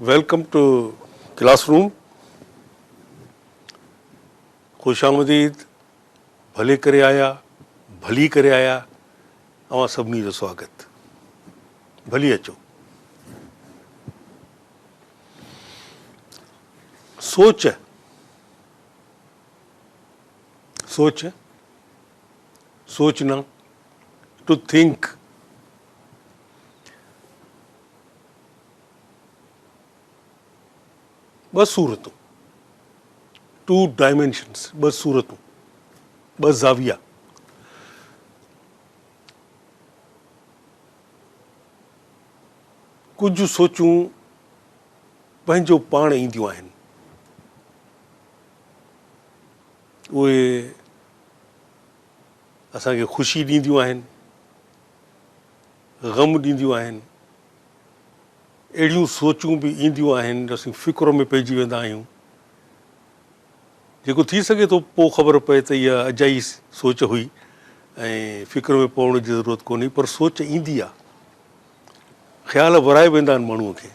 Welcome two classroom. खुश आमदीद, भले करे आया, भली करे आया। अवां सभिनी जो स्वागत। भली अचो। सोच सोच सोचना, टू थिंक। ॿ सूरतूं, टू डायमेंशन्स, ॿ सूरतूं, ॿ ज़ाविया। कुझु सोचूं पंहिंजो पाण ईंदियूं आहिनि, उहे असांखे ख़ुशी ॾींदियूं आहिनि, ग़म ॾींदियूं आहिनि। अहिड़ियूं सोचूं बि ईंदियूं आहिनि जो असीं फ़िक्र में पइजी वेंदा आहियूं, जेको थी सघे थो पोइ ख़बर पए त इहा अजाई सोच हुई ऐं फ़िक्र में पवण जी ज़रूरत कोन्हे, पर सोच ईंदी आहे। ख़्याल वराए वेंदा आहिनि माण्हूअ खे,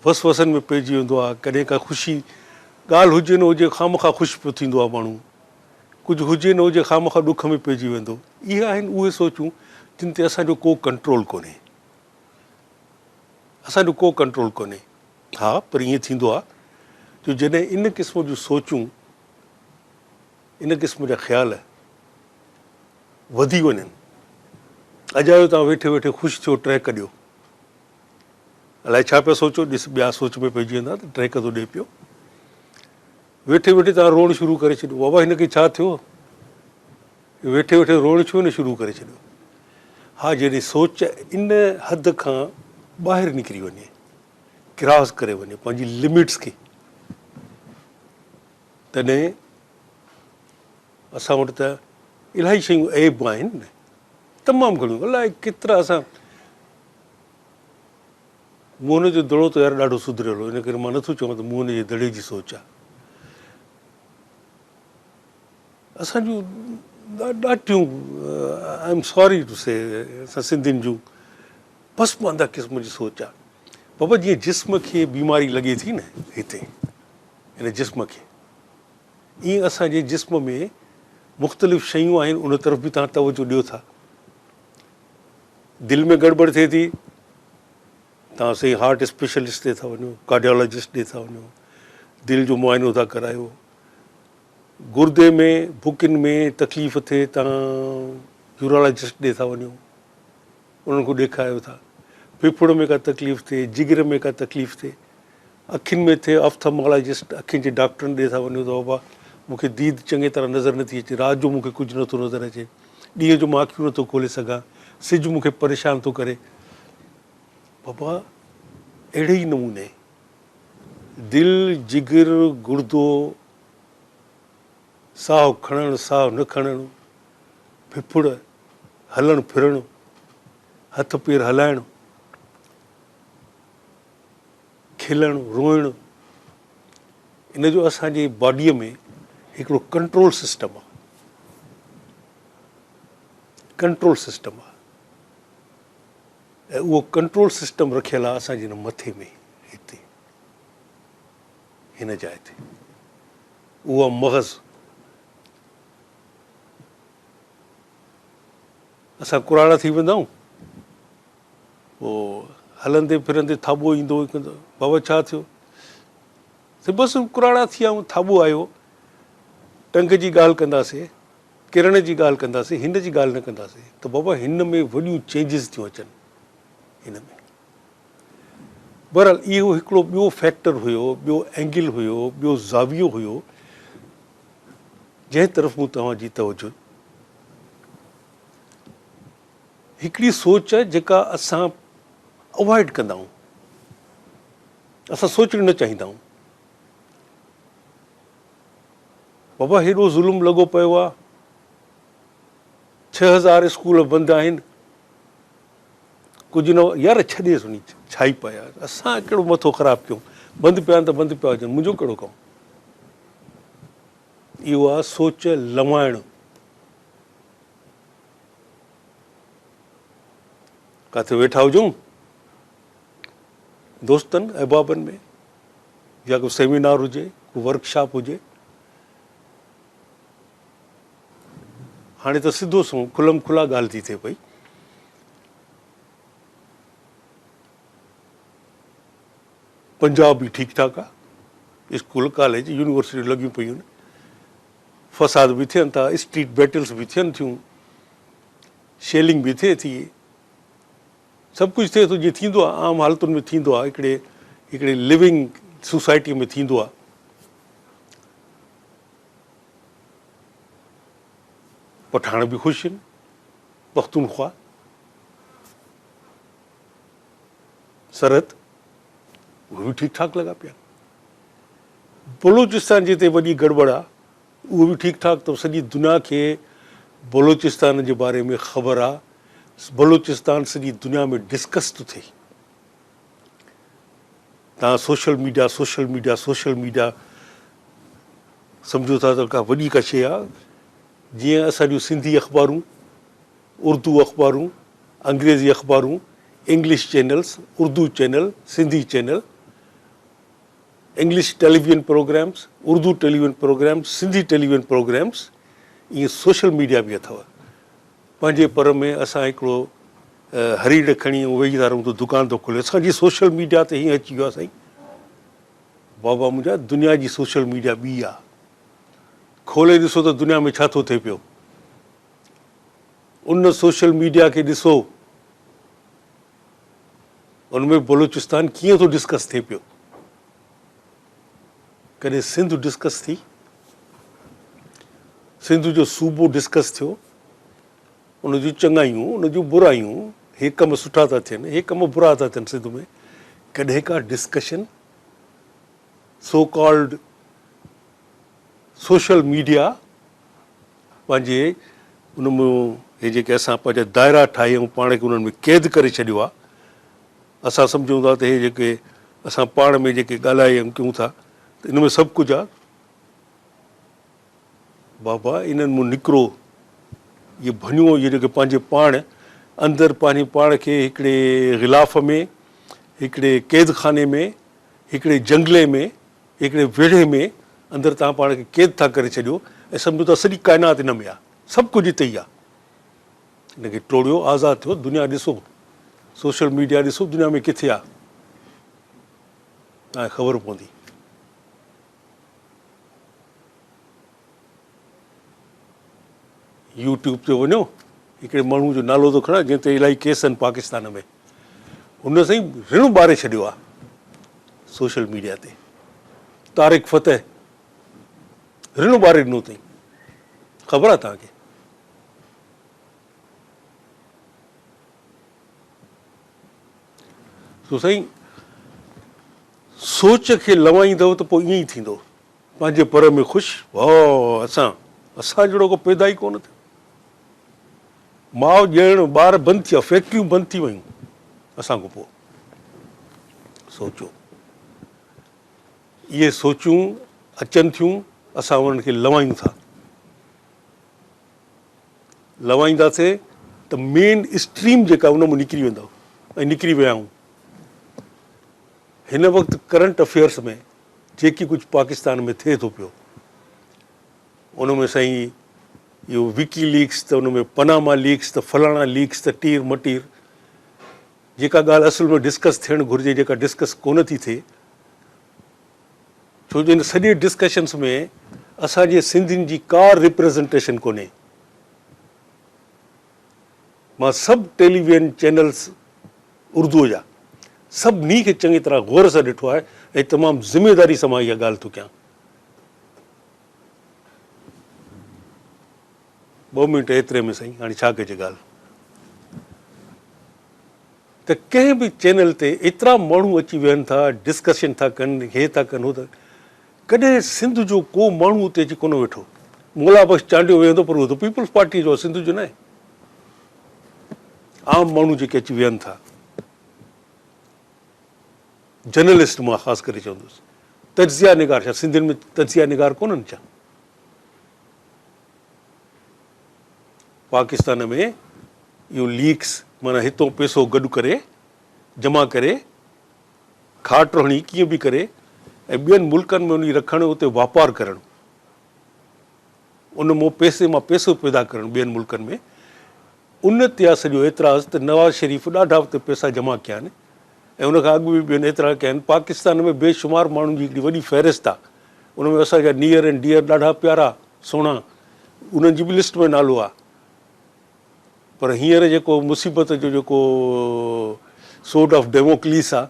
वसवसनि में पइजी वेंदो आहे। कॾहिं का ख़ुशी ॻाल्हि हुजे न हुजे, ख़ामख़ा ख़ुशि पियो थींदो आहे माण्हू। कुझु हुजे न हुजे, ख़ामख़ा ॾुख में पइजी वेंदो। इहे आहिनि उहे सोचूं जिन ते असांजो को कंट्रोल कोन्हे, असांजो को कंट्रोल कोन्हे। हा, पर ईअं थींदो आहे जो जॾहिं इन क़िस्म जूं सोचूं, इन क़िस्म जा ख़्याल वधी वञनि। अॼायो तव्हां वेठे वेठे ख़ुशि थियो, ट्रैक ॾियो, अलाए छा पिया सोचो, ॾिस ॿिया सोच में पइजी वेंदा त ट्रैक थो ॾिए पियो। वेठे वेठे तव्हां रोअणु शुरू करे छॾियो, बाबा हिनखे छा थियो, वेठे वेठे रोअणु छो न शुरू करे छॾियो। हा, जॾहिं सोच इन हद खां ॿाहिरि निकिरी वञे, क्रॉस करे वञे पंहिंजी लिमिट्स खे, तॾहिं असां वटि त इलाही शयूं ऐब आहिनि न, तमामु घणियूं। अलाए केतिरा असां, मुंहं जो दड़ो त यार ॾाढो सुधरियल हो, इन करे मां नथो चवां त मुंहं जे दड़े जी सोच आहे। असांजूं ॾाढियूं, आई एम सॉरी टू से, असां सिंधियुनि जूं पसमानदा क़िस्म जी सोच आहे। बाबा जीअं जिस्म खे बीमारी लॻे थी न हिते, हिन जिस्म खे, ईअं असांजे जिस्म में मुख़्तलिफ़ शयूं आहिनि, उन तरफ़ बि तव्हां तवजो ॾियो था। दिलि में गड़बड़ थिए थी, तव्हां सही हार्ट स्पेशलिस्ट ॾे था वञो, कार्डियोलॉजिस्ट ॾे था वञो, दिलि जो मुआइनो था करायो। गुर्दे में भुकियुनि में तकलीफ़ थिए, तव्हां यूरोलॉजिस्ट ॾे था वञो, उन्हनि खे ॾेखारियो था। फेफड़ में का तकलीफ़ थिए, जिगर में का तकलीफ़ थिए, अखियुनि में थिए, ऑप्थेमोलॉजिस्ट, अखियुनि जे डॉक्टरनि ॾे था वञो त बाबा मूंखे दीद चङी तरह नज़र नथी अचे, राति जो मूंखे कुझु नथो नज़र अचे, ॾींहं जो मां अखियूं नथो खोले सघां, सिजु मूंखे परेशान थो करे। बाबा अहिड़े ई नमूने दिलि, जिगर, गुर्दो, साहु खणणु, साहु न खणणु, फिफड़, हलणु फिरणु, हथ पेर हलाइणु, खिलणु रोइणु, इन जो असांजे बॉडीअ में हिकिड़ो कंट्रोल सिस्टम आहे, कंट्रोल सिस्टम आहे। ऐं उहो कंट्रोल सिस्टम रखियलु आहे असांजे हिन मथे में, हिते हिन जाइ ते, उहा मग़ज़। असां कुराड़ा थी वेंदा आहियूं, पोइ हलंदे फिरंदे थाॿो ईंदो, बाबा छा थियो, बसि कुराड़ा थी विया आहियूं, थाॿो आयो, टंग जी ॻाल्हि कंदासीं, किरण जी ॻाल्हि कंदासीं, हिन जी ॻाल्हि न कंदासीं, त बाबा हिन में वॾियूं चेंजिस थियूं अचनि हिन में। बहरहाल इहो हिकिड़ो ॿियो फैक्टर हुयो, ॿियो एंगल हुयो, ॿियो ज़ावियो हुयो, जंहिं तरफ़ मूं तव्हांजी तवजो। हिकिड़ी सोच जेका असां अवॉइड कंदा आहियूं, असां सोचणु न चाहींदा आहियूं। बाबा हेॾो ज़ुल्म लॻो पियो आहे, 6000 स्कूल बंदि आहिनि, कुझु न, यार छॾे सुनी, छा ई पिया, असां कहिड़ो मथो ख़राबु कयूं, बंदि पिया आहिनि त बंदि पिया हुजनि, मुंहिंजो कहिड़ो कमु। इहो आहे सोच लवाइणु। किथे वेठा हुजूं, दोस्तनि अहबाबनि में, या को सेमिनार हुजे, को वर्कशॉप हुजे, हाणे त सिधो सो खुलम खुला ॻाल्हि थी थिए पई। पंजाब बि ठीकु ठाकु आहे, स्कूल कॉलेज यूनिवर्सिटियूं लॻियूं पियूं आहिनि, फसाद बि थियनि था, स्ट्रीट बैटल्स बि थियनि थियूं, शेलिंग बि थिए थी, सभु कुझु थिए थो जीअं थींदो आहे, आम हालतुनि में थींदो आहे, हिकिड़े लिविंग सोसाइटी में थींदो आहे। पठान बि ख़ुशि आहिनि, पख्तूनख्वा, सरहद, उहे बि ठीकु ठाकु लॻा पिया। बलूचिस्तान जिते वॾी गड़बड़ आहे, उहो बि ठीकु ठाकु अथव। सॼी दुनिया खे बलूचिस्तान जे बारे में ख़बर आहे, बलूचिस्तान सॼी दुनिया में डिस्कस थो थिए। तव्हां सोशल मीडिया सम्झो था त का वॾी का शइ आहे। जीअं असां जूं सिंधी अख़बारूं, उर्दू अख़बारूं, अंग्रेज़ी अख़बारूं, English channels, Urdu channel, Sindhi channel, English television programs, Urdu television programs, Sindhi television programs, ईअं सोशल मीडिया बि अथव। पंहिंजे पर में असां हिकिड़ो हरीड़ खणी वेही था रहूं त दुकान थो खोले, असांजी सोशल मीडिया ते हीअं अची वियो आहे साईं। बाबा मुंहिंजा, दुनिया जी सोशल मीडिया ॿी आहे। खोले ॾिसो त दुनिया में छा थो थिए पियो। उन सोशल मीडिया खे ॾिसो, उनमें बलूचिस्तान कीअं थो डिस्कस थिए पियो। कॾहिं सिंध डिस्कस थी, सिंध जो सूबो डिस्कस थियो, उन जूं चङाइयूं, उन जूं बुराइयूं, हे कम सुठा था थियनि, हे कम बुरा था थियनि सिंध में, कॾहिं का discussion. So called social media पंहिंजे उन में हे जेके असां पंहिंजा दायरा ठाहे ऐं पाण खे उन्हनि में क़ैद करे छॾियो आहे। असां सम्झूं था त हे जेके असां पाण में जेके ॻाल्हायूं कयूं था, त इन में सभु कुझु आहे। बाबा इन्हनि मां निकिरो, इहे भञूं, इहे जेके पंहिंजे पाण अंदरि पंहिंजे पाण खे हिकिड़े ग़िलाफ़ में, हिकिड़े क़ैद खाने में, हिकिड़े जंगले में, हिकिड़े वेढ़े में अंदरि तव्हां पाण खे क़ैद था करे छॾियो ऐं सम्झो था सॼी काइनात इन में आहे, सभु कुझु हिते ई आहे। हिनखे टोड़ियो, आज़ादु थियो, दुनिया ॾिसो, सोशल मीडिया ॾिसो, दुनिया में किथे आहे, तव्हांखे ख़बर पवंदी। यूट्यूब ते वञो, हिकिड़े माण्हू जो नालो थो खणा जंहिं ते इलाही केस आहिनि पाकिस्तान में, हुन सां ई रिणु ॿारे छॾियो आहे सोशल मीडिया ते। तारिक फ़तेह रिणु ॿारे ॾिनो अथई, ख़बर आहे तव्हांखे। सो साईं, सोच खे लवाईंदव त पोइ ईअं ई थींदो। पंहिंजे पर में ख़ुशि, वाह असां जहिड़ो को पैदा ई कोन थियो। माउ ॼण ॿार बंदि थी विया, फैक्ट्रियूं बंदि थी वियूं असां खां पोइ। सोचो, इहे सोचूं अचनि थियूं, असां उन्हनि खे लवायूं था। लवाईंदासीं त मेन स्ट्रीम जेका उन मां निकिरी वेंदव, ऐं निकिरी विया आहियूं। हिन वक़्तु करंट अफेयर्स में जेकी कुझु पाकिस्तान में थिए थो पियो, उन में साईं इहो विकी लीक्स, त उन में पनामा लीक्स, त फलाणा लीक्स, त टीर मटीर, जेका ॻाल्हि असल में डिस्कस थियणु घुरिजे, जेका डिस्कस कोन थी थिए। छो जो इन सॼे डिस्कशन्स में असांजे सिंधियुनि जी का रिप्रेज़ेंटेशन कोन्हे। मां सभु टेलीविज़न चैनल्स उर्दूअ जा सभिनी खे चङी तरह गौर सां ॾिठो आहे ऐं तमामु ज़िमेदारी सां मां इहा ॻाल्हि थो कयां। 2 मिंट एतिरे में साईं, हाणे छा कजे ॻाल्हि। त कंहिं बि चैनल ते एतिरा माण्हू अची वियनि था, डिस्कशन था कनि, हे था कनि, हो था, कॾहिं सिंध जो को माण्हू उते अची कोन वेठो। मोला बख़्श चांडियो वेंदो, पर उहो त पीपल्स पार्टी जो, सिंध जो न आहे। आम माण्हू जेके अची वियनि था, जर्नलिस्ट मां ख़ासि करे चवंदुसि, तज्ज़िया निगार, छा सिंधियुनि में तज्ज़िया निगार कोन्हनि छा? पाकिस्तान में इहो लीक्स माना हितों पैसो गॾु करे जमा करे खाट हणी कीअं बि करे ऐं ॿियनि मुल्कनि में उन रखणु, उते वापारु करणु, उन मां पैसो पैदा करणु ॿियनि मुल्कनि में, उन ते आहे सॼो एतिराज़ त नवाज़ शरीफ़ ॾाढा उते पैसा जमा कया आहिनि ऐं उनखां अॻु बि ॿियनि एतिरा कया आहिनि। पाकिस्तान में बेशुमार माण्हुनि जी हिकिड़ी वॾी फ़हिरिस्त आहे, उन में असांजा नियर एंड डियर ॾाढा प्यारा सुहिणा, उन्हनि जी बि लिस्ट में नालो आहे। पर हींअर जेको मुसीबत जो जेको सोड ऑफ डेमोक्लिस आहे,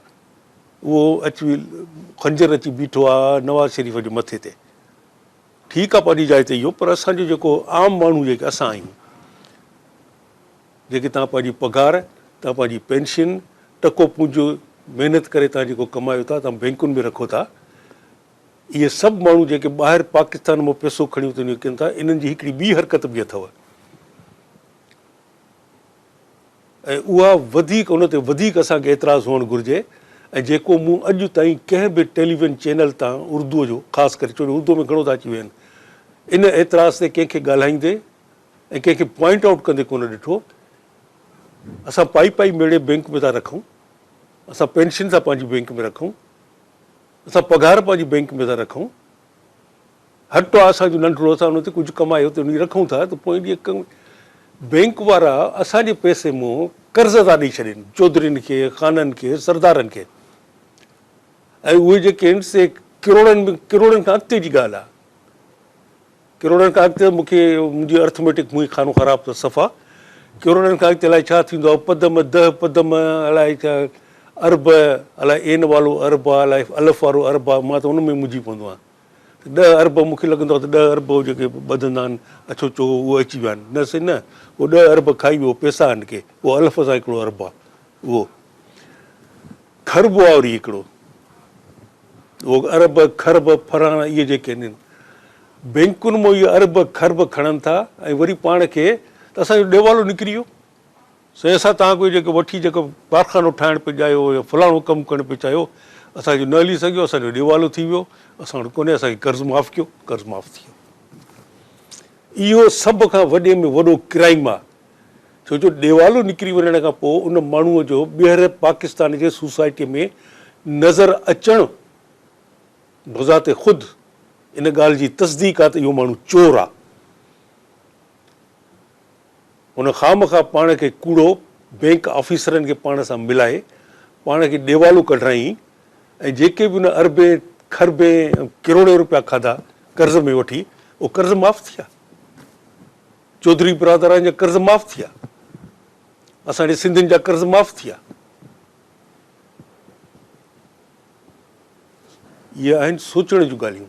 उहो अची खंजर अची बीठो आहे नवाज़ शरीफ़ जे मथे ते। ठीकु आहे पंहिंजी जाइ ते इहो, पर असांजो जेको आम माण्हू जेके असां आहियूं, जेके तव्हां पंहिंजी पघार, तव्हां पंहिंजी पेंशन, टको पूंजो महिनत करे तव्हां जेको कमायो था, तव्हां बैंकुनि में रखो था, इहे सभु माण्हू जेके ॿाहिरि पाकिस्तान मां पैसो खणी उते निकिरनि था, इन्हनि जी हिकिड़ी ॿी हरकत बि अथव ऐं उहा वधीक, उन ते वधीक असांखे एतिराज़ु हुअणु घुरिजे। ऐं जेको मूं अॼु ताईं कंहिं बि टेलीविज़न चैनल तां उर्दूअ जो, ख़ासि करे छो जो उर्दू में घणो था अची विया आहिनि, इन एतिराज़ ते कंहिंखे ॻाल्हाईंदे ऐं कंहिंखे पॉइंट आउट कंदे कोन ॾिठो। असां पाई मेड़े बैंक में था रखूं, असां पेंशन था पंहिंजी बैंक में रखूं, असां पघार पंहिंजी बैंक में था रखूं, हटो आहे असांजो नंढड़ो, असां उन ते कुझु कमायो त उन रखूं था, त पोइ इहे बैंक वारा असांजे पैसे मां कर्ज़ था ॾेई छॾनि चौधरीनि खे, ख़ाननि खे, सरदारनि खे, ऐं उहे जेके आहिनि से किरोड़नि खां अॻिते जी ॻाल्हि आहे। किरोड़नि खां अॻिते मूंखे मुंहिंजी अर्थमेटिक मुंहिंजी खानो ख़राबु अथसि सफ़ा। किरोड़नि खां अॻिते अलाए छा थींदो आहे, पदम 10 पदम, अलाए छा अरब, अलाए एन वारो अरब आहे, अलाए अलफ़ वारो अरब आहे, मां त उन में मुंझी पवंदो आहियां। 10 अरब मूंखे लॻंदो आहे त 10 अरब जेके ॿधंदा आहिनि, अछो चो उहे अची विया आहिनि, न से न, उहो 10 अरब खाई वियो पैसा आहिनि के, उहो अलफ़ सां हिकिड़ो अरब आहे, उहो ख़रब आहे वरी हिकिड़ो, उहो अरब ख़रब फराना इहे जेके आहिनि बैंकुनि मां इहे अरब ख़रब खणनि था ऐं वरी पाण खे, त असांजो ॾेवालो निकिरी वियो। साईं असां तव्हां कोई जेको वठी जेको कारखानो ठाहिण पिया चाहियो या फलाणो कमु करणु पिया चाहियो, असांजो न हली सघियो, असांजो ॾेवालो थी वियो, असां वटि कोन्हे, असांखे कर्ज़ु माफ़ु कयो, कर्ज़ु माफ़ु थी वियो। इहो सभ खां वॾे में वॾो क्राइम आहे, छो जो ॾेवालो निकिरी वञण खां पोइ उन माण्हूअ जो ॿीहर पाकिस्तान जे सोसाइटीअ में नज़र अचणु बज़ाते ख़ुदि इन ॻाल्हि जी तस्दीक आहे त इहो माण्हू चोर आहे। हुन खामखां पाण खे कूड़ो बैंक ऑफिसरनि खे पाण सां मिलाए पाण खे ॾेवालो कढाई ऐं जेके बि उन अरबे ख़रबे किरोड़े रुपया खाधा कर्ज़ में वठी, उहो कर्ज़ माफ़ु थिया, चौधरी बिरादरान जा कर्ज़ माफ़ु थिया, असांजे सिंधियुनि जा कर्ज़ माफ़ु थिया। इहे आहिनि सोचण जूं ॻाल्हियूं,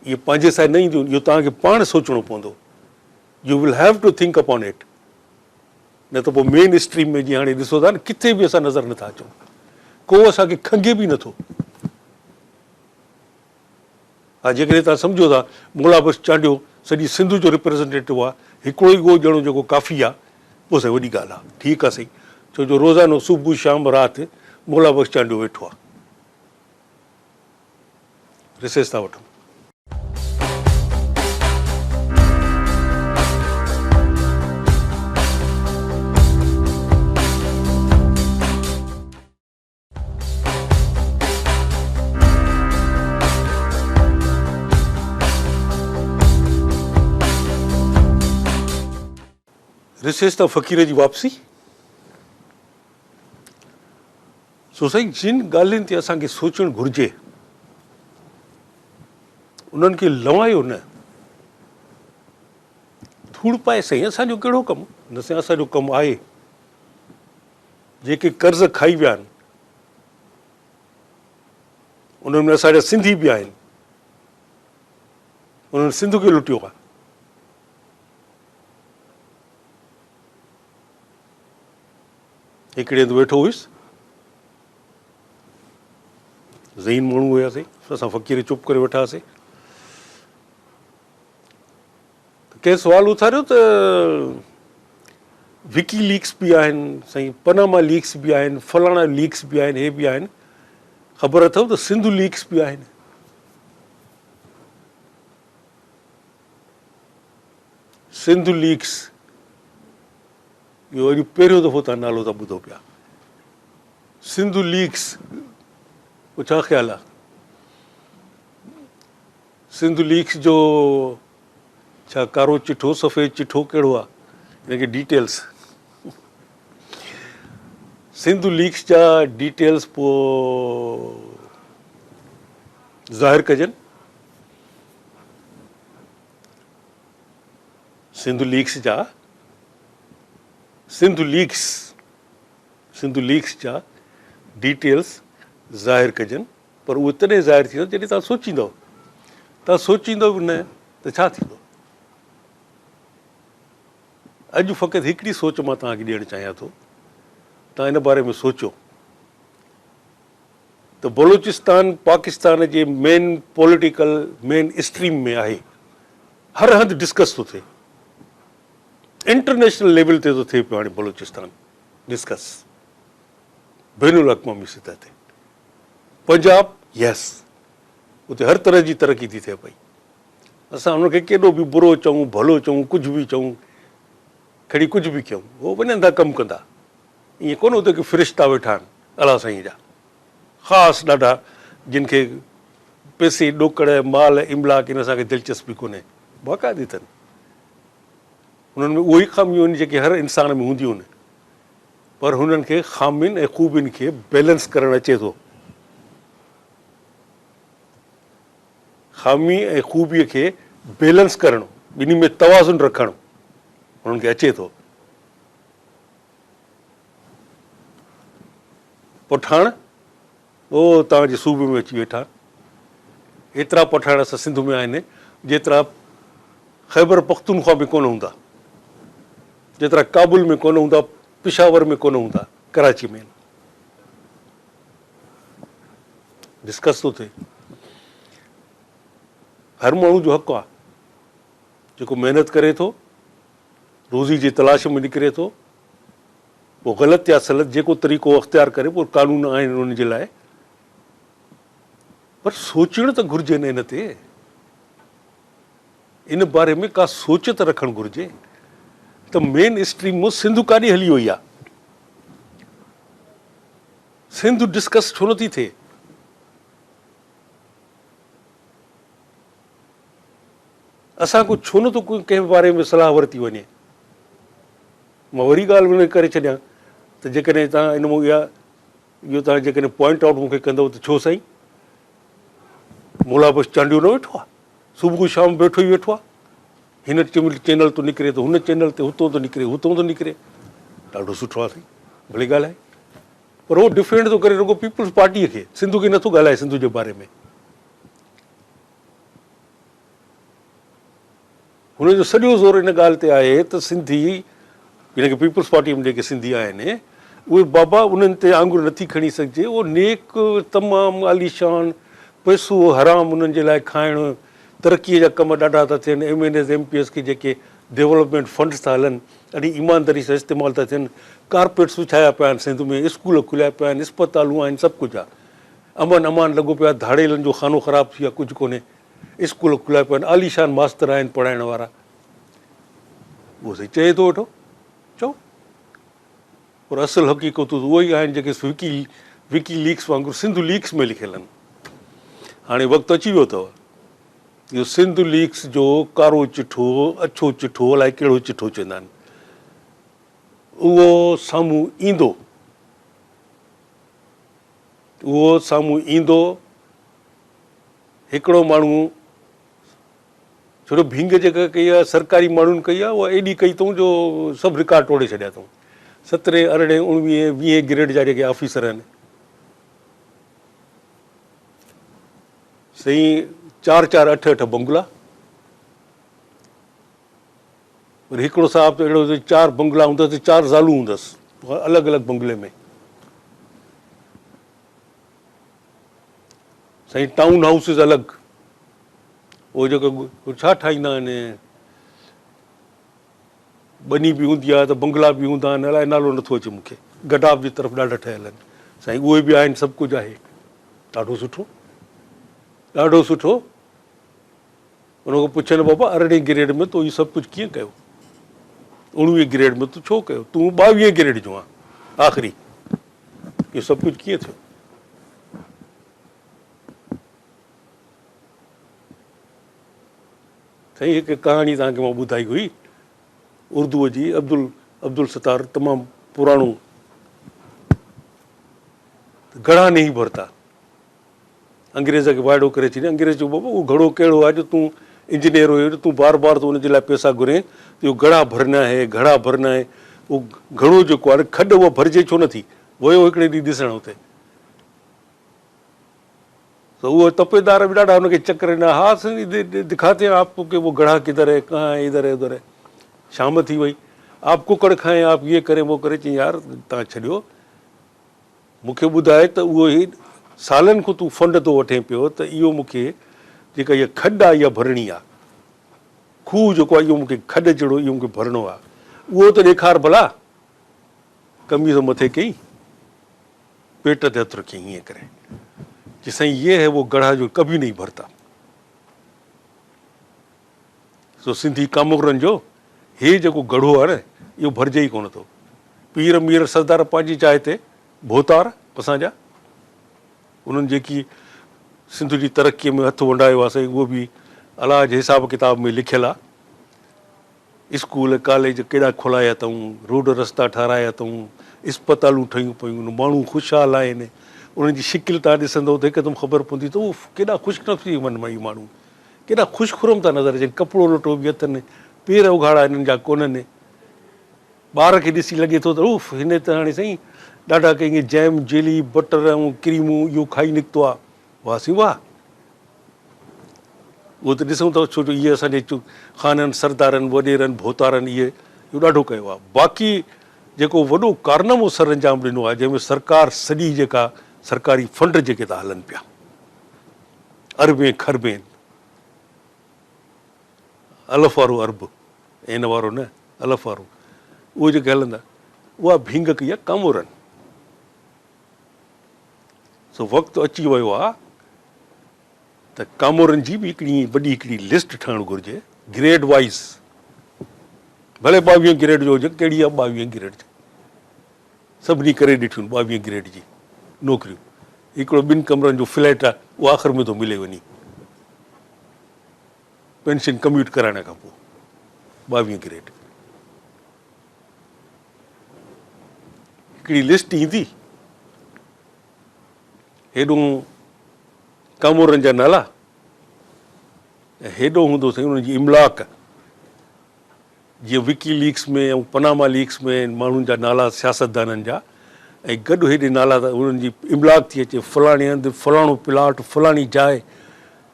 इहे पंहिंजे सां न ईंदियूं, इहो तव्हांखे पाण सोचणो पवंदो। You will have to think upon it, न त पोइ मेन स्ट्रीम में जीअं हाणे ॾिसो था न, किथे बि असां नज़र नथा अचूं, को असांखे खंघे बि नथो। हा, जेकॾहिं तव्हां सम्झो था मुला बख़्श चांडियो सॼी सिंध जो रिप्रेज़ेंटेटिव आहे, हिकिड़ो ई उहो ॼणो जेको काफ़ी आहे, पोइ साईं वॾी ॻाल्हि आहे, ठीकु आहे साईं, छो जो रोज़ानो सुबुह शाम राति मुला बख़्श चांडियो वेठो आहे। रिसेस था वठूं। रिसेस था फ़क़ीर जी वापसी। सो साईं, जिन ॻाल्हियुनि ते असांखे सोचणु घुरिजे उन्हनि खे लवायो न, धूड़ पाए साईं, असांजो कहिड़ो कमु न साईं, असांजो कमु आहे। जेके कर्ज़ खाई विया आहिनि उन्हनि में असांजा सिंधी बि आहिनि, उन्हनि सिंध खे लुटियो आहे। हिकिड़े हंधि वेठो हुयुसि, ज़हीन माण्हू हुयासीं, असां फ़क़ीर चुप करे वेठा हुआसीं, कंहिं सुवाल उथारियो त विकी लीक्स बि आहिनि साईं, पनामा लीक्स बि आहिनि, फलाणा लीक्स बि आहिनि, हे बि आहिनि, ख़बर अथव त सिंधु लीक्स बि आहिनि। सिंधु लीक्स, इहो अॼु पहिरियों दफ़ो तव्हां नालो था ॿुधो पिया। सिंधु लीक्स को छा ख़्यालु आहे? सिंधु लीक्स जो छा कारो चिठो सफ़ेद चिठो कहिड़ो आहे, हिनखे डिटेल्स सिंधु लीक्स जा डिटेल्स पोइ ज़ाहिर कजनि। सिंधु लीक्स जा डिटेल्स ज़ाहिर कजनि, पर उहे तॾहिं ज़ाहिर थींदो जॾहिं तव्हां सोचींदव बि न त छा थींदो। अॼु फ़क़ति हिकिड़ी सोच मां तव्हांखे ॾियणु चाहियां थो, तव्हां हिन बारे में सोचो त बलोचिस्तान पाकिस्तान जे मेन पॉलिटिकल मेन स्ट्रीम में आहे, हर हंधि डिस्कस थो थिए, इंटरनेशनल लेवल ते थो थिए पियो हाणे बलोचिस्तान डिस्कस, बैनुल अक़वामी सतह ते। पंजाब यस, उते हर तरह जी तरक़ी थी थिए पई। असां हुनखे केॾो बि बुरो चऊं, भलो चऊं, कुझु बि चऊं, खणी कुझु बि कयूं, उहो वञनि था कमु कंदा। ईअं कोन उते की फ़रिश्ता वेठा आहिनि अलाह साईं जा, ख़ासि ॾाढा जिन खे पैसे ॾोकड़ माल इमलाक इन असांखे दिलचस्पी कोन्हे, बाक़ाइदे अथनि। हुननि में उहे ई ख़ामियूं आहिनि जेके हर इंसान में हूंदियूं आहिनि, पर हुननि खे ख़ामियुनि ऐं ख़ूबियुनि खे बैलेंस करणु अचे थो। ख़ामी ऐं ख़ूबीअ खे बैलेंस करणु, ॿिन्ही में तवाज़ुन रखणु हुननि खे अचे थो। पठान उहो तव्हांजे सूबे में अची वेठा, एतिरा पठान असां सिंध में आहिनि जेतिरा ख़ैबर पख्तूनख्वा में कोन हूंदा, जेतिरा काबुल में कोन हूंदा, पिशावर में कोन हूंदा, कराची में। डिस्कस थो थिए। हर माण्हू जो हक़ु आहे जेको महिनत करे थो, रोज़ी जी तलाश में निकिरे थो, पोइ ग़लति या सलत जेको तरीक़ो अख़्तियार करे, पोइ कानून आहिनि उन जे लाइ, पर सोचणु त घुरिजे न हिन ते, इन बारे में का सोच त रखणु घुरिजे त मेन स्ट्रीम में सिंधु काॾे हली वई आहे, सिंधु डिस्कस छो नथी थिए। असां को छो नथो कंहिं बारे में सलाह वरिती वञे। मां वरी ॻाल्हि हुन करे छॾियां त जेकॾहिं तव्हां इन मां इहो तव्हां जेकॾहिं पॉइंट आउट मूंखे कंदव त छो साईं मुला बस चांडियो न वेठो आहे, सुबुह शाम वेठो ई वेठो आहे, हिन चैनल थो निकिरे त हुन चैनल ते, हुतां थो निकिरे हुतां थो निकिरे, ॾाढो सुठो आहे साईं, भली ॻाल्हि आहे। पर उहो डिफेंड थो करे रुॻो पीपल्स पार्टीअ खे, सिंधु खे नथो ॻाल्हाए सिंधु जे बारे में। हुनजो सॼो ज़ोर इन ॻाल्हि ते आहे त सिंधी, हिनखे पीपल्स पार्टीअ में जेके सिंधी आहिनि उहे बाबा उन्हनि ते आंगुर नथी खणी सघिजे, उहो नेक तमामु आलीशान, पैसो हराम उन्हनि जे लाइ खाइणु, तरक़ीअ जा कम ॾाढा था थियनि, MNS MPS के जेके डेवलपमेंट फंड्स था हलनि ॾाढी ईमानदारी सां इस्तेमालु था थियनि, कारपेट्स विछाया पिया आहिनि सिंध में, स्कूल खुलिया पिया आहिनि, इस्पतालूं आहिनि, सभु कुझु आहे, अमन अमान लॻो पियो आहे, धाड़ेलनि जो खानो ख़राबु थी वियो आहे, कुझु कोन्हे, स्कूल खुलिया पिया आहिनि, आलीशान मास्तर आहिनि पढ़ाइण वारा। उहो सही चए थो वेठो चओ, पर असुलु हक़ीक़तूं त उहे ई आहिनि जेके विकी लीक्स वांगुरु सिंधु लीक्स में लिखियल आहिनि। हाणे वक़्तु अची वियो अथव, इहो सिंधु लीक्स जो कारो चिठो, अछो चिठो, अलाए कहिड़ो चिठो चवंदा आहिनि, उहो साम्हूं ईंदो। हिकिड़ो माण्हू, छो भींग जेका कई आहे सरकारी माण्हुनि कई आहे, उहा एॾी कई अथऊं जो सभु रिकॉर्ड टोड़े छॾिया अथऊं। 17, 18, 19, 20 ग्रेड जा जेके ऑफिसर आहिनि साईं, 4, 4, 8, 8 बंगला, वरी हिकिड़ो साहिबु त अहिड़ो 4 बंगला हूंदसि, 4 ज़ालूं हूंदसि अलॻि अलॻि बंगले में साईं, टाउन हाउसिस अलॻि, उहो जेको छा ठाहींदा आहिनि, बनी बि हूंदी आहे त बंगला बि हूंदा आहिनि, अलाए नालो नथो अचे मूंखे, गडाब जी तरफ़ ॾाढा ठहियल आहिनि साईं, उहे बि आहिनि, सभु कुझु आहे, ॾाढो सुठो ॾाढो सुठो। उनखां पुछनि बाबा 18 ग्रेड में तो इहो सभु कुझु कीअं कयो, 19 ग्रेड में तूं छो कयो, तूं 22 ग्रेड जो आहे आख़िरी, इहो सभु कुझु कीअं थियो? साईं हिकु कहाणी तव्हांखे मां ॿुधाई हुई उर्दूअ जी, अब्दुल सत्तार, तमामु पुराणो। घड़ा नहीं भरता, अंग्रेज़ खे वाइदो करे छॾियईं। अंग्रेज़ चयो बाबा उहो घड़ो कहिड़ो आहे जो तूं इंजीनियर हुयो जो तूं बार बार तो उनजे लाइ पैसा घुरे, इहो घड़ा भरना है, घड़ा भरना है। उहो घड़ो जेको आहे खॾ उहा भरिजे छो नथी? वियो हिकिड़े ॾींहुं ॾिसणु हुते, त उहो तपेदार बि ॾाढा हुनखे चकर ॾिना। हा साईं दिखाते हैं आपको कि वो घड़ा किधर है, कहाँ है, इधर है उधर है। शाम थी वई, आप कुकड़ खाएं, आप ये करें वो करें। चई यार तव्हां छॾियो, मूंखे ॿुधाए त उहो ई सालनि खां तूं फंड थो वठे पियो, त इहो मूंखे जेका इहा खॾ आहे इहा भरणी आहे, खूह जेको आहे इहो मूंखे खॾ जहिड़ो इहो मूंखे भरिणो आहे। उहो त ॾेखार भला, कमीज़ मथे कई, पेट ते हथु रखी हीअं करे, कि साईं ये है वो गढ़ा जो कभी नहीं भरता। सो सिंधी कामोरनि जो हे जेको गढ़ो आहे न, इहो भरिजे ई कोन थो। पीर मीर सरदार पंहिंजी जाइ ते भोतार असांजा, उन्हनि जेकी सिंध जी तरक़ीअ में हथु वंडायो आहे साईं, उहो बि अलाह जे हिसाब किताब में लिखियलु आहे। स्कूल कॉलेज केॾा खोलाया अथऊं, रोड रस्ता ठाराया अथऊं, इस्पतालूं ठहियूं पियूं, माण्हू ख़ुशहाल आहिनि। उन्हनि जी शिकिल तव्हां ॾिसंदव त हिकदमि ख़बर पवंदी त उहो केॾा ख़ुशि मन में माण्हू, केॾा ख़ुशख़ुरम था नज़र अचनि। कपिड़ो लटो बि अथनि, पेर उघाड़ा हिननि जा कोन्हनि। ॿार खे ॾिसी लॻे थो त उफ़ हिन त हाणे साईं ॾाढा कंहिं जैम जेली बटर ऐं क्रीमूं इहो खाई निकितो आहे। वाह साईं वाह, उहो त ॾिसूं था, छो जो इहे असांजे ख़ाननि सरदारनि वॾेरनि भोतारनि इहो ॾाढो कयो आहे। बाक़ी जेको वॾो कारनामो सर अंजाम ॾिनो आहे, जंहिंमें सरकार सॼी जेका सरकारी फंड जेके था हलनि पिया, अरबें खरबें, अलफ़ वारो अरब, एन वारो न अलफ़ वारो, उहे जेके हलंदा, उहा भींग कई आहे कामोरनि। सो वक़्तु अची वियो आहे त कामोरनि जी बि हिकिड़ी वॾी हिकिड़ी लिस्ट ठहणु घुरिजे, ग्रेड वाइज़। भले 22 ग्रेड जो हुजे, कहिड़ी आहे 22 ग्रेड जी, सभिनी करे ॾिठियूं 22 ग्रेड जी नौकरियूं। हिकिड़ो 2 कमरनि जो फ्लैट आहे, उहो आख़िर में थो मिले वञी पेंशन कम्यूट कराइण खां पोइ। 22 ग्रेड हिकिड़ी लिस्ट ईंदी, हेॾो कामोरनि जा नाला, ऐं हेॾो हूंदो साईं उन्हनि जी इमलाक। जीअं विकी लीक्स में ऐं पनामा लीक्स में माण्हुनि जा नाला सियासतदाननि जा, ऐं गॾु हेॾे नाला त उन्हनि जी इमलाक थी अचे, फलाणे हंधि फलाणो प्लाट, फलाणी जाइ,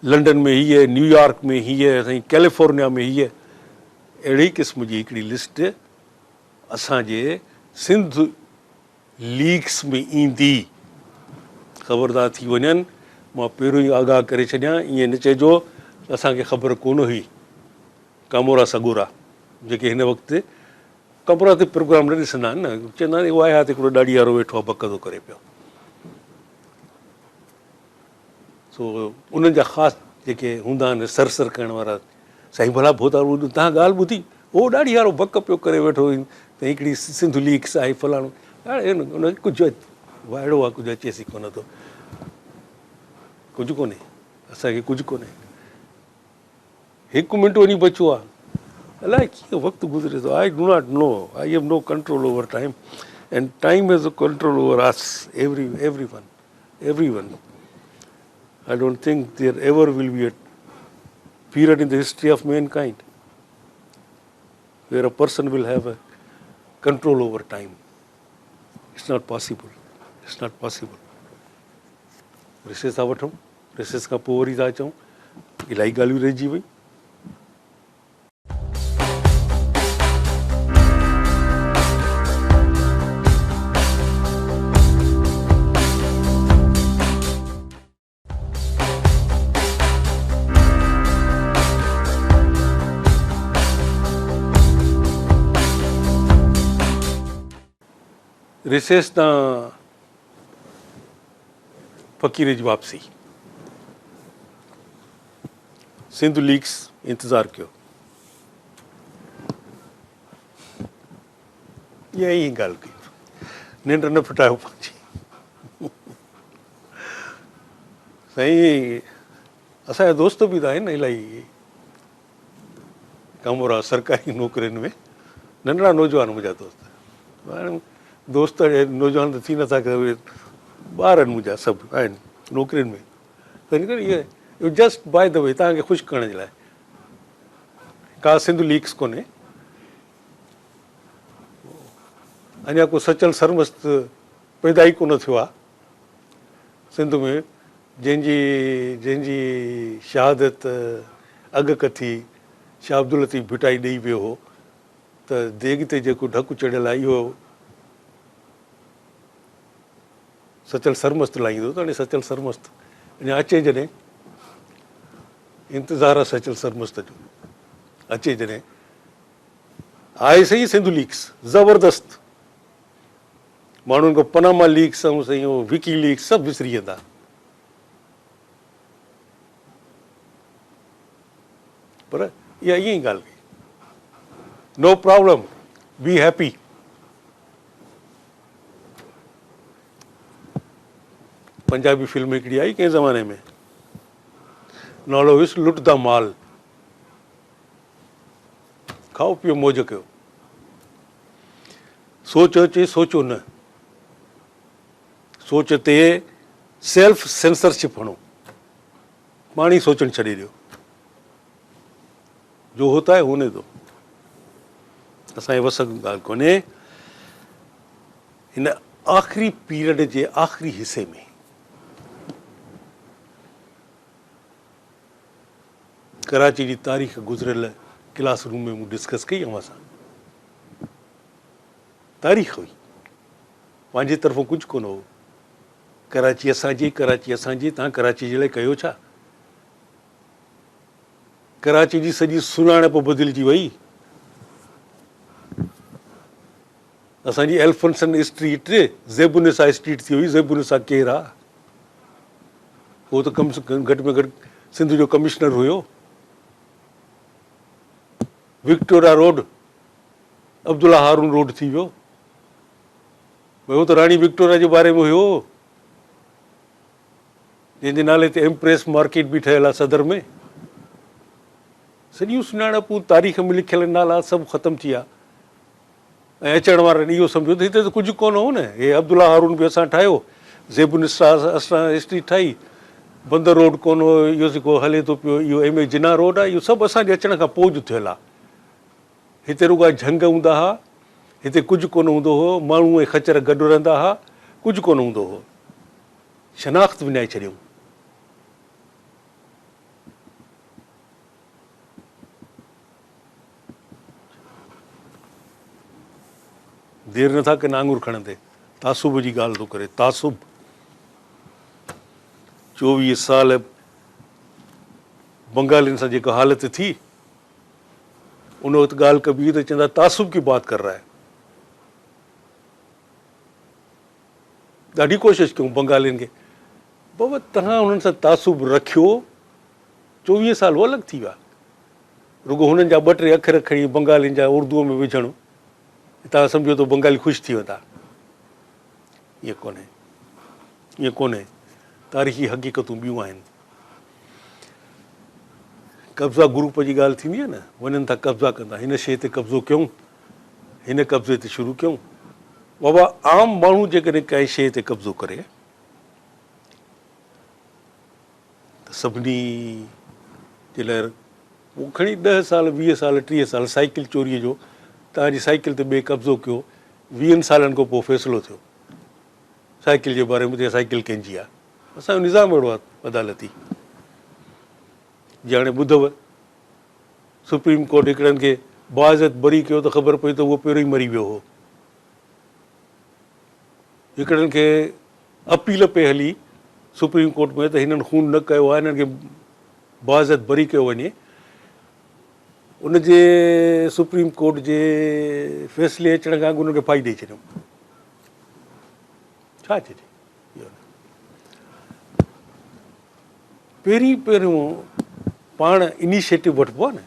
लंडन में हीअ, न्यूयॉर्क में हीअ, साईं कैलिफोर्निया में हीअ। अहिड़ी क़िस्म जी हिकिड़ी लिस्ट असांजे सिंध लीक्स में ईंदी। ख़बरदार थी वञनि, मां पहिरियों ई आगाह करे छॾियां, ईअं न चइजो असांखे ख़बर कोन हुई। कामोरा सगोरा जेके हिन वक़्तु कमरा ते प्रोग्राम न ॾिसंदा आहिनि न, चवंदा आहिनि उहो आया त हिकिड़ो ॾाढी वारो वेठो आहे बक थो करे पियो। सो उन्हनि जा ख़ासि जेके हूंदा आहिनि सर करण वारा, साईं भला भोता तव्हां ॻाल्हि ॿुधी, उहो ॾाढी वारो बक पियो करे वेठो हुई त हिकिड़ी सिंध लीक्स आहे फलाणो। हाणे उनखे कुझु वाइड़ो आहे, कुझु अचेसि कोन थो, कुझु कोन्हे, असांखे कुझु कोन्हे। 1 मिंट वञी बचियो आहे, अलाए कीअं वक़्तु गुज़रे थो। I do not know, I have no control over time, and time has a control over us, everyone. I don't think there ever will be a period in the history of mankind where a person will have a control over time. It's not possible. It's not possible. Recess था वठूं, recess खां पोइ वरी था अचूं, इलाही ॻाल्हियूं रहिजी वई। रिसेस तां फ़क़ीर जी वापसी, सिंध लीक्स इंतज़ारु कयो, इहा ई ॻाल्हि कई, निंड न फिटायो पंहिंजी। साईं असांजा दोस्त बि त आहिनि इलाही कम वारा सरकारी नौकरियुनि में, नंढड़ा नौजवान मुंहिंजा दोस्त। हाणे दोस्त नौजवान त थी नथा की ॿार आहिनि मुंहिंजा, सभु आहिनि नौकरियुनि में। त हिन करे इहो जस्ट बाय द वे तव्हांखे ख़ुशि करण जे लाइ, का सिंध लीक्स कोन्हे। अञा को सचल सरमस्त पैदा ई कोन थियो आहे सिंध में, जंहिंजी शहादत अॻकथी शाह अब्दुल लतीफ़ भिटाई ॾेई वियो हो, त देॻ ते जेको ढकु चढ़ियल आहे इहो सचल सरमस्त लाहींदो। त हाणे सचल सरमस्त अञा अचे जॾहिं, इंतज़ारु आहे सचल सरमस्त जो अचे जॾहिं। आहे सही सिंधु लीक्स ज़बरदस्त, माण्हुनि खां पनामा लीक्स ऐं साईं विकी लीक्स सभु विसरी वेंदा। पर इहा ईअं ई ॻाल्हि कई, no problem, be happy. Punjabi film हिकिड़ी आई कंहिं ज़माने में, नालो हुयुसि लुट दा माल। खाओ पीओ मौज कयो, सोच अचे सोचो न, सोच ते सेल्फ सेंसरशिप हणो, पाणी सोचणु छॾे ॾियो, जो होता है होने दो। असांजे वस ॻाल्हि कोन्हे। हिन आख़िरी पीरियड जे आख़िरी हिसे में कराची जी तारीख़ गुज़िरियल क्लास रूम में मूं डिस्कस कई अव्हां सां। तारीख़ हुई, पंहिंजे तरफ़ां कुझु कोन हो। कराची असांजी, कराची असांजी, तव्हां कराची जे लाइ कयो छा? कराची जी सॼी सुञाणप बदिलजी वई। असांजी एल्फिंसन स्ट्रीट ज़ेबुनिसा स्ट्रीट थी वई। ज़ेबुनिसा केरु आहे? उहो त कम से कम घटि में घटि सिंध जो कमिश्नर हुयो। Victoria road Abdullah Haroon road थी वियो। भई उहो त राणी विक्टोरिया जे बारे में हुयो, जंहिंजे नाले ते एम्प्रेस मार्केट बि ठहियल आहे सदर में। सॼियूं सुञाणप तारीख़ में लिखियल नाला सभु ख़तमु थी विया। ऐं अचण वारनि इहो सम्झो त हिते त कुझु कोन हो न। हे अब्दुल्ला हारून बि असां ठाहियो, ज़ेबुनिसा असां स्ट्रीट ठाही, बंदर रोड कोन हो, इहो जेको हले थो पियो इहो एम ए जिना रोड आहे, इहो सभु असांजे अचण खां पोइ जो थियल आहे। हिते रुॻा झंग हूंदा हुआ, हिते कुझु कोन हूंदो हो, माण्हू ऐं खचर गॾु रहंदा हुआ, कुझु कोन हूंदो हो। शनाख़्त विञाए छॾियऊं। देरि नथा कनि आङुर खणंदे। तासुब जी ॻाल्हि थो करे, तासुब। 24 साल बंगालियुनि सां जेका हालत थी, उन वक़्तु ॻाल्हि कबी त चवंदा तासुब की बात कर रहा है। ॾाढी कोशिशि कयूं बंगालियुनि खे, बाबा तव्हां हुननि सां तासुब रखियो, 24 साल उहो अलॻि थी विया। रुॻो हुननि जा 2-3 अखर खणी बंगालियुनि जा उर्दूअ में विझणु, तव्हां सम्झो त बंगाली ख़ुशि थी वेंदा। ईअं कोन्हे, ईअं कोन्हे। तारीख़ी हक़ीक़तूं ॿियूं आहिनि। कब्ज़ा ग्रुप जी ॻाल्हि थींदी आहे न, वञनि था कब्ज़ा कंदा, हिन शइ ते कब्ज़ो कयूं, हिन कब्ज़े ते शुरू कयूं। बाबा आम माण्हू जेकॾहिं कंहिं शइ ते कब्ज़ो करे त सभिनी जे लाइ उहो खणी 10 साल 20 साल 30 साल साइकिल चोरीअ जो, तव्हांजी साइकिल ते ॿिए कब्ज़ो कयो, 20 सालनि खां पोइ फ़ैसिलो थियो साइकिल जे बारे में, साइकिल कंहिंजी आहे। असांजो निज़ाम अहिड़ो आहे अदालती। जीअं हाणे ॿुधव सुप्रीम कोर्ट हिकिड़नि खे बाइज़त बरी कयो त ख़बर पई त उहो पहिरियों ई मरी वियो हो। हिकिड़नि खे अपील पे हली सुप्रीम कोर्ट में त हिननि खून न कयो आहे, हिननि खे बाइज़त बरी कयो वञे। उनजे सुप्रीम कोर्ट जे फ़ैसिले अचण खां अॻु उनखे फाई ॾेई छॾियऊं। छा चइजे? पहिरियों पाण इनिशिएटिव वठिबो आहे न,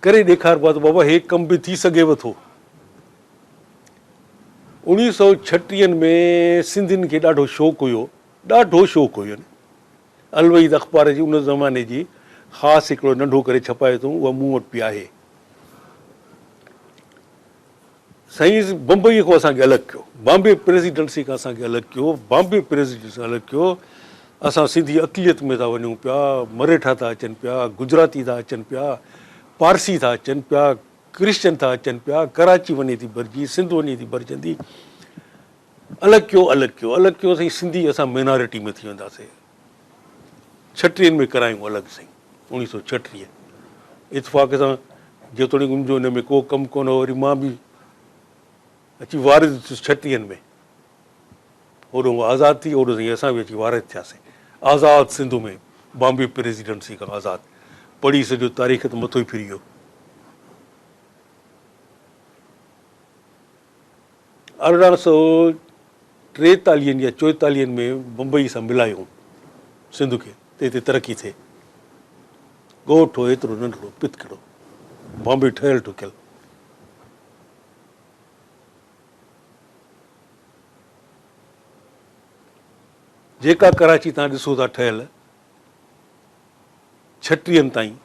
करे ॾेखारिबो आहे त बाबा हे कमु बि थी सघेव थो। 1936 में सिंधियुनि खे ॾाढो शौक़ु हुयो, ॾाढो शौक़ु हुयो न। अलवईद अख़बार जी उन ज़माने जी ख़ासि हिकिड़ो नंढो करे छपाए अथऊं, उहा मूं वटि बि आहे। साईं बम्बईअ खां असांखे अलॻि कयो, बॉम्बे प्रेसिडेंसी खां असांखे अलॻि कयो, बॉम्बे प्रेसिडेंसी अलॻि कयो। असां सिंधी अक़लियत में था वञूं पिया, मरेठा था अचनि पिया, गुजराती था अचनि पिया, पारसी था अचनि पिया, क्रिश्चन था अचनि पिया, कराची वञे थी भरिजी, सिंध वञे थी भरिजंदी। अलॻि कयो, अलॻि कयो, अलॻि कयो साईं। सिंधी असां माइनॉरिटी में थी वेंदासीं। 36 में करायूं अलॻि साईं, 1936 इतफ़ाक़ सां। जेतोणीकि मुंहिंजो हिन में को कमु कोन हो, वरी मां बि अची वारिद थियुसि 36 में। होॾो आज़ादु थी, होॾो साईं असां बि अची वारिद थियासीं। आज़ादु सिंध में, बॉम्बे प्रेसिडेंसी खां आज़ादु। पढ़ी सॼो तारीख़ त मथो ई फिरी वियो। 1843 या 44 में बम्बई सां मिलायूं सिंध खे, त हिते तरक़ी थिए। ॻोठ हो एतिरो नंढिड़ो पितकिड़ो, बॉम्बे ठहियलु ठुकियलु। जेका कराची तव्हां ॾिसो था ठहियलु 36 ताईं,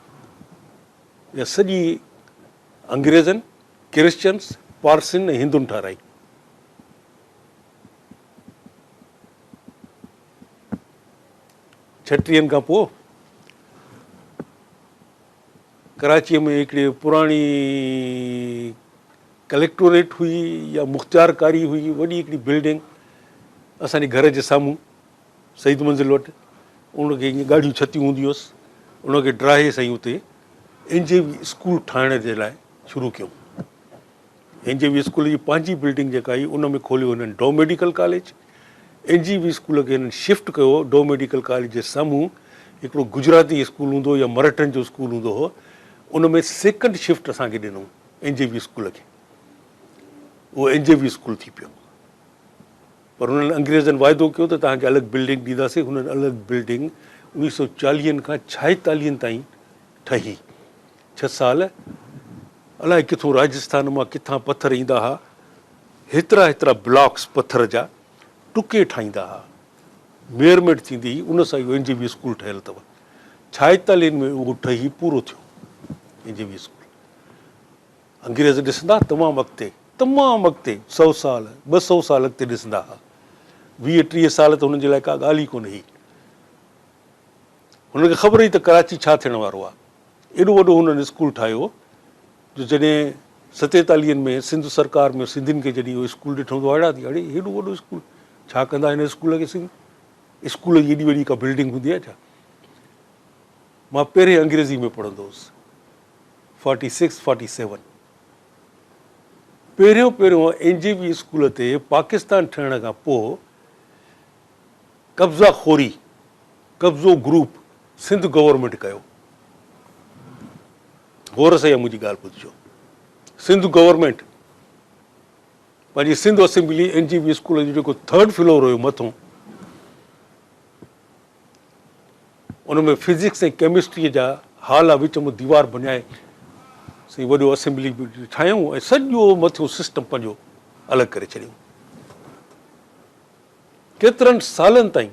इहा सॼी अंग्रेज़नि, क्रिश्चन्स, पारसिन ऐं हिंदुनि ठाराई। छटीहनि खां पोइ कराचीअ में हिकिड़ी पुराणी कलेक्टोरेट हुई या मुख़्तियारकारी हुई, वॾी हिकिड़ी बिल्डिंग असांजे घर जे साम्हूं सईद मंज़िल वटि। उनखे ईअं ॻाढ़ियूं छतियूं हूंदियूं हुअसि, उनखे ड्राहे साईं उते NJV स्कूल ठाहिण जे लाइ शुरू कयूं। NJV स्कूल जी पंहिंजी बिल्डिंग जेका आई, उन में खोलियो हिननि डो मेडिकल कॉलेज। NJV स्कूल खे हिननि शिफ्ट कयो। डो मेडिकल कॉलेज जे साम्हूं हिकिड़ो गुजराती स्कूल हूंदो या मराठनि जो स्कूल हूंदो हो, उन में सेकेंड शिफ्ट असांखे ॾिनऊं NJV स्कूल खे। उहो NJV स्कूल थी पियो। पर हुननि अंग्रेज़नि वाइदो कयो त तव्हांखे अलॻि बिल्डिंग ॾींदासीं। हुननि अलॻि बिल्डिंग 1940 खां 46 ताईं ठही। 6 साल अलाए किथां राजस्थान मां किथां पथर ईंदा हुआ, हेतिरा हेतिरा ब्लॉक्स पथर जा टुके ठाहींदा हुआ। मेयरमेंट थींदी हुई, उन सां इहो NJV स्कूल ठहियलु अथव। 46 में उहो ठही पूरो थियो NJV स्कूल। अंग्रेज़ ॾिसंदा तमामु अॻिते, तमामु अॻिते 100 साल 200 साल अॻिते ॾिसंदा हुआ। 20-30 साल त हुननि जे लाइ का ॻाल्हि ई कोन हुई। हुनखे ख़बर हुई त कराची छा थियण वारो आहे। एॾो वॾो हुननि स्कूल ठाहियो जो जॾहिं 47 में सिंध सरकार में सिंधियुनि खे जॾहिं उहो स्कूल ॾिठो त अहिड़ा थी, अड़े हेॾो वॾो स्कूल, छा कंदा हिन स्कूल खे सिंध? स्कूल जी एॾी वॾी का बिल्डिंग हूंदी आहे छा? मां पहिरें अंग्रेज़ी में पढ़ंदो हुउसि 46-47। पहिरियों NJV स्कूल ते पाकिस्तान ठहिण खां पोइ कब्ज़ो ग्रुप सिंध गवर्नमेंट कयो। गौर सां मुंहिंजी ॻाल्हि ॿुधिजो। सिंध गवर्नमेंट पंहिंजी सिंध असेंबली NJV स्कूल जो जेको 3rd फ्लोर हुयो मथां, उन में फिज़िक्स ऐं केमिस्ट्रीअ जा हाल विच में दीवार बणाए साईं वॾो असेंबली ठाहियूं ऐं सॼो मथियो सिस्टम पंहिंजो अलॻि करे छॾियूं। केतिरनि सालनि ताईं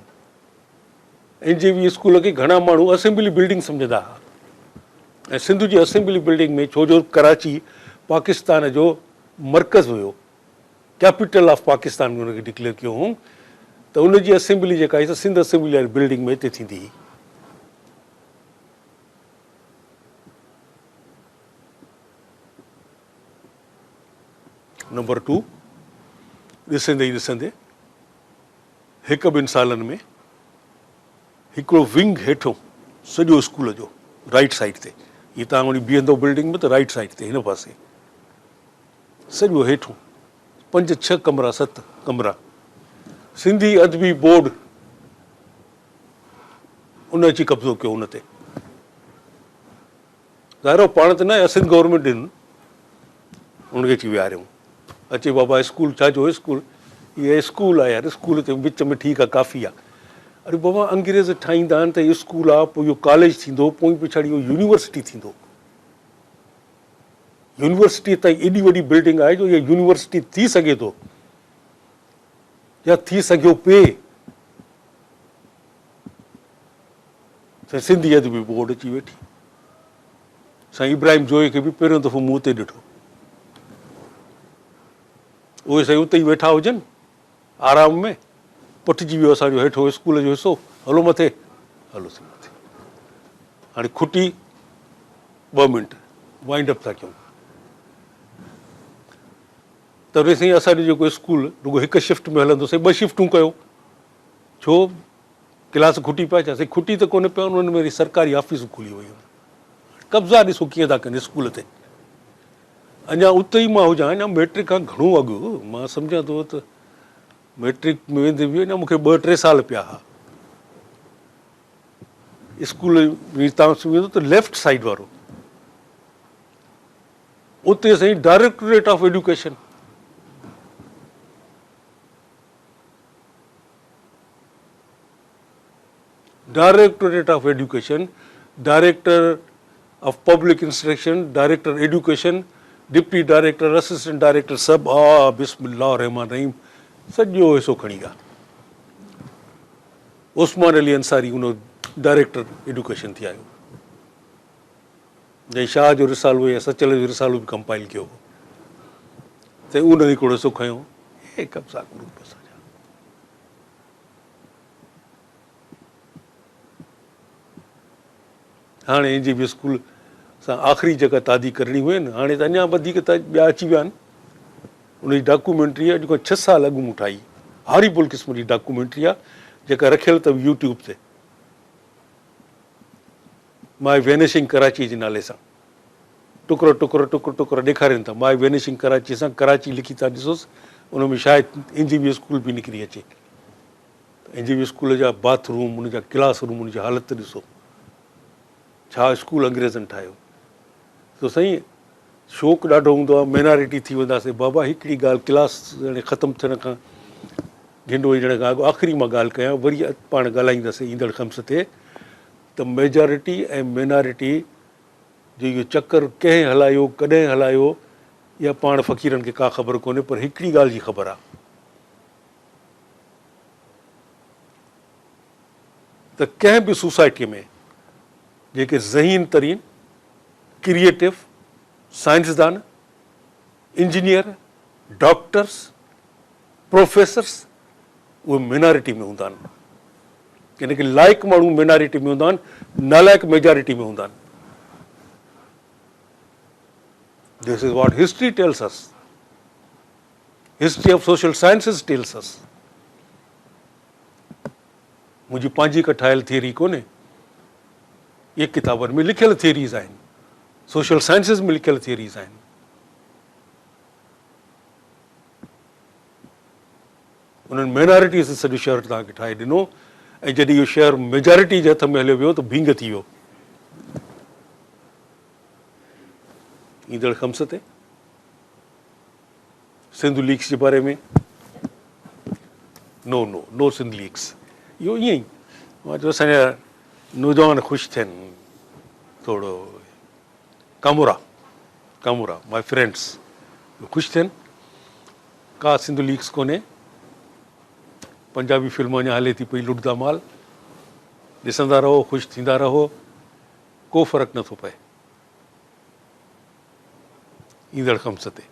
NJV स्कूल खे घणा माण्हू असेंबली बिल्डिंग सम्झंदा हुआ। ऐं सिंध जी असेंबली बिल्डिंग में, छो जो कराची पाकिस्तान जो मर्कज़ हुयो, कैपिटल ऑफ पाकिस्तान में हुनखे डिक्लेयर कयो हुओ, त उनजी असेंबली जेका आहे सिंध असेंबली वारी बिल्डिंग में हिते थींदी हुई। नंबर 2, ॾिसंदे ई ॾिसंदे 1-2 सालनि में हिकिड़ो विंग हेठो सॼो स्कूल जो राइट साइड ते, हीअ तव्हां वञी बीहंदो बिल्डिंग में त राइट साइड ते हिन पासे सॼो हेठो 5-6 कमरा 7 कमरा सिंधी अदबी बोर्ड उन अची कब्ज़ो कयो हुन ते। ज़ाहिर पाण त न, सिंध गवर्नमेंट ॾिन, उनखे अची विहारियऊं। अचे बाबा स्कूल छा जो स्कूल? इहा स्कूल आहे यार, स्कूल ते विच में ठीकु आहे, काफ़ी आहे। अरे बाबा अंग्रेज़ ठाहींदा आहिनि त इहो स्कूल आहे, पोइ इहो कॉलेज थींदो, पोइ पिछाड़ी इहो यूनिवर्सिटी थींदो। यूनिवर्सिटी ताईं एॾी वॾी बिल्डिंग आहे जो इहा यूनिवर्सिटी थी सघे थो या थी सघियो पिए। साईं सिंधी अदबी बोर्ड अची वेठी, साईं इब्राहिम जोए खे बि पहिरियों दफ़ो मूं उते ॾिठो। उहे साईं उते ई वेठा हुजनि आराम में, पुठिजी वियो असांजो हेठो स्कूल जो हिसो, हलो मथे, हलोसीं मथे। हाणे खुटी 2 मिंट वाइंड अप था कयूं। त वरी साईं असांजो जेको स्कूल रुगो हिकु शिफ्ट में हलंदो, साईं 2 शिफ्टूं कयो। छो क्लास खुटी पिया छा? साईं खुटी त कोन्हे पिया, उन्हनि में वरी सरकारी ऑफिसूं खुली वियूं। कब्ज़ा ॾिसो कीअं था कनि स्कूल ते। अञा उते ई मां हुजां, अञा मैट्रिक खां घणो अॻु मां सम्झां थो त मैट्रिक में वेंदे बि अञा मूंखे 2-3 साल पिया हुआ। स्कूल में तव्हां वेंदो त लेफ्ट साइड वारो, उते साईं directorate of education, directorate of education, director of public instruction, director education, deputy director, assistant director, सभु बिस्मिल्लाह रहमान रहीम, सॼो हिसो खणी विया। उस्मान अली अंसारी उन डायरेक्टर एजुकेशन थी आयो, जंहिं शाह जो रिसालो या सचल जो रिसालो बि कंपाइल कयो हो, त उन हिकिड़ो हिसो खयो। हे कब्ज़ा ग्रुप असांजा। हाणे जी बि स्कूल सां आख़िरी जेका तादी करणी हुई न, हाणे त अञा वधीक त ॿिया अची विया आहिनि। उनजी डॉक्यूमेंट्री अॼु खां 6 साल अॻु मूं ठाही, हॉरिबल क़िस्म जी डॉक्यूमेंट्री आहे, जेका रखियल अथव यूट्यूब ते, माय वेनिशिंग कराची जे नाले सां। टुकड़ो टुकड़ो टुकड़ो टुकड़ो ॾेखारीनि था, माय वेनिशिंग कराची सां कराची लिखी था ॾिसोसि, उन में शायदि इंजीबी स्कूल बि निकिरी अचे। इंजीबी स्कूल जा बाथरूम, उनजा क्लास रूम, उनजी हालति ॾिसो, छा स्कूल अंग्रेज़नि ठाहियो। त साईं शौक़ु ॾाढो हूंदो आहे, माइनॉरिटी थी वेंदासीं। बाबा हिकिड़ी ॻाल्हि क्लास ॼणे ख़तमु थियण खां घिंडो ॾियण खां अॻु आख़िरी मां ॻाल्हि कयां, वरी पाण ॻाल्हाईंदासीं ईंदड़ ख़म्स ते, त मेजॉरिटी ऐं माइनॉरिटी जो इहो चकर कंहिं हलायो, कॾहिं हलायो, इहा पाण फ़क़ीरनि खे का ख़बर कोन्हे, पर हिकिड़ी ॻाल्हि जी ख़बर आहे त कंहिं बि सोसाइटीअ में जेके ज़हीन तरीन, क्रिएटिव, साइंसदान, इंजीनियर, डॉक्टर्स, प्रोफेसर्स, उहे माइनॉरिटी में हूंदा आहिनि। यानी कि लाइक माण्हू माइनॉरिटी में हूंदा आहिनि, नालाइक मेजॉरिटी में हूंदा आहिनि। This is what history tells us, history of social sciences tells us. मुंहिंजी पंहिंजी का ठाहियल थियरी कोन्हे, इहे किताबनि में लिखियल थियरीज़ आहिनि, सोशल साइंसिस में लिखियल थियरीज़ आहिनि। उन्हनि माइनॉरिटीज़ सॼो शहर तव्हांखे ठाहे ॾिनो, ऐं जॾहिं इहो शहर मेजॉरिटी जे हथ में हलियो वियो त भींग थी वियो। ईंदड़ ख़म्स ते सिंध लीग्स जे बारे में नो सिंध लीग्स, इहो ईअं ई मां चयो असांजा नौजवान ख़ुशि थियनि, थोरो कामोरा माय फ्रेंड्स ख़ुशि थियनि। का सिंध लीग्स कोन्हे, पंजाबी फिल्म अञा हले थी पई लुटदा माल, ॾिसंदा रहो, ख़ुशि थींदा रहो, को फ़र्क़ु नथो पए। ईंदड़ ख़म्स ते